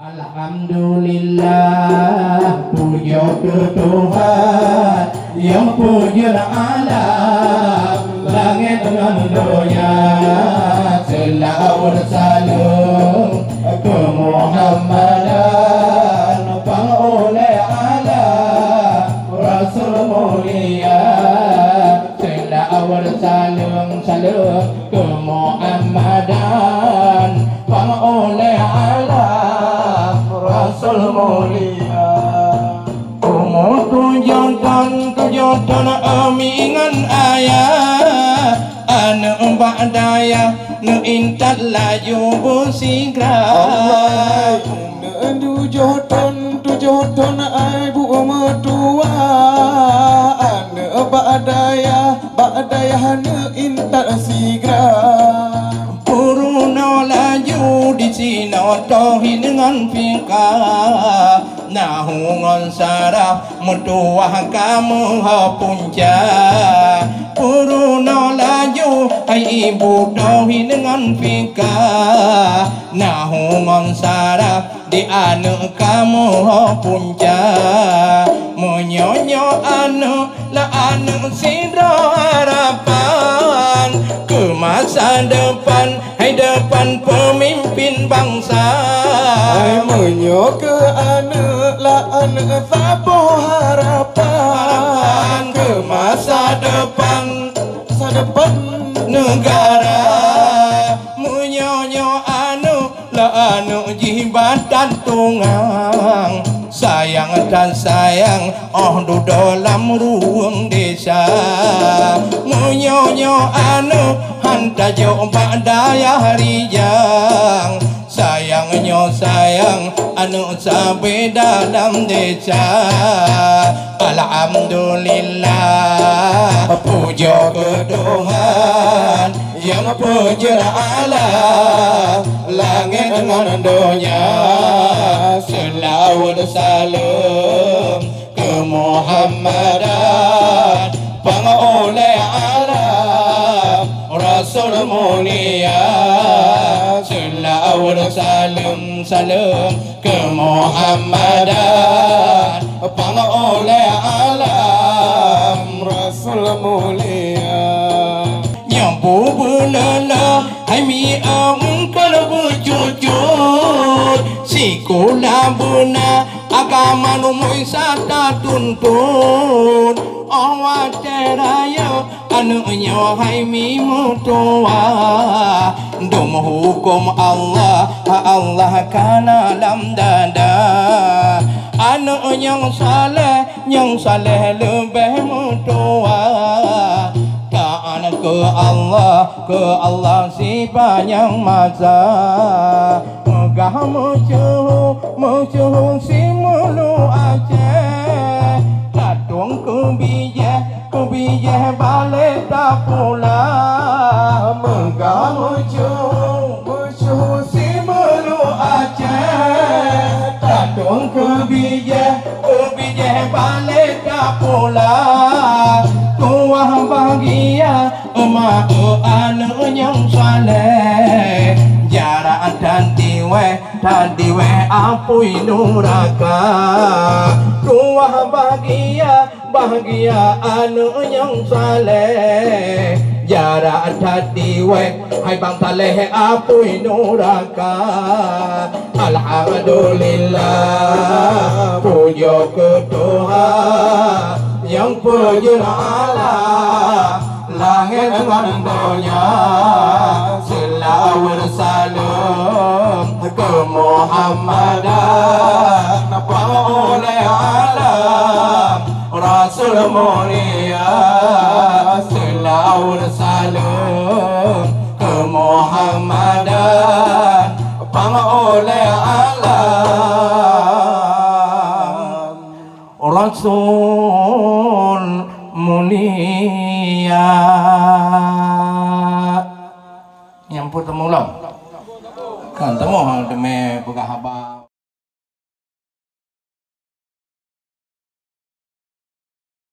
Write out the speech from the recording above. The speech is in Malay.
Alhamdulillah, puja ke Tuhan yang puja alam langit dengan dunia. Selawat salam ke Muhammadan oleh Allah Rasul mulia. Selawat salam ke Muhammadan oleh Allah Rasul mulia. Umur tujuh ton amingan ayah anak ba'daya nu intat laju bersigra. Allah tujuh ton ibu mertua anak ba'daya nu intat sigra. Puruna laju di sini tohi dengan fikah nahungan saraf mertua kamu punca. Puruna laju hai ibu tohi dengan fikah nahungan saraf di anak kamu punca. Menyonyo anak la anak sidra harapan ke masa depan, hai depan pemimpin bangsa. Hai menyo ke anak la anak sabo harapan Ke masa depan negara. Menyonyo anu la anu jibatan tungang sayang dan sayang du dalam ruang desa. Menyonyo anu hanta jomba daya rijang sayangnya sayang anu sampai dalam desa. Alhamdulillah, puja ke Tuhan yang puja Allah langit dengan dunia. Selawat salam ke Muhammadan oleh Allah Rasul mulia. Selawat salam ke Muhammadan oleh Allah Rasul mulia. nyampu belala hai mi kalau berjujur sikola buna agama numoi sata tuntun awat teraya anunya hai mi mutua dom hukum Allah kana lam dada. Anak yang saleh lebih mutua taat ke Allah si banyak masa. Megah mucuh si mulu Aceh Tatung kubijah balik tak pulang. Megah mucuh si mulu Aceh Tatung kubijah balik tak pulang. Tuah bahagia emak anak yang saleh jarak dan diwe apui nuraka. Tuah bahagia anak yang saleh jarak dan diwe hai bang saleh apui nuraka. Alhamdulillah, puja ke Tuhan yang puja Allah langit dengan dunia. Selawat salam ke Muhammadan oleh Allah Rasul mulia. Selawat salam ke Muhammadan oleh Allah Rasul